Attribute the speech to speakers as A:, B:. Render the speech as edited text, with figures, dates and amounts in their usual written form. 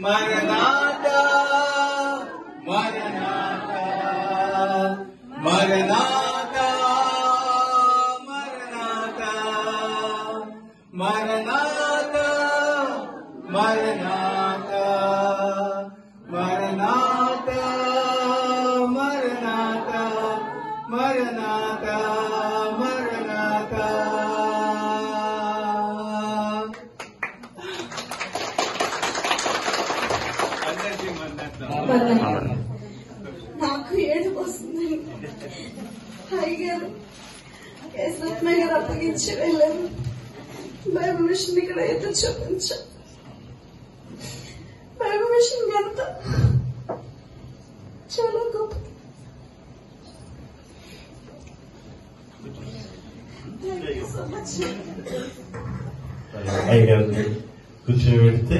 A: మరణాత మరణాత మరణాత మరణాత మరణాత మరణాత మరణాత మరణాత మరణాత మరణాత.
B: నాకు ఏడుపు వస్తుంది. అయ్యగారు కేశరత్నయ్య గారు అప్పగించి వెళ్ళారు. బైబిల్ మిషన్ ఇక్కడ అయితే చూపించారు. బైబిల్ మిషన్ ఎంత చాలా గొప్ప.
C: అయ్యగారు కూర్చోబెడితే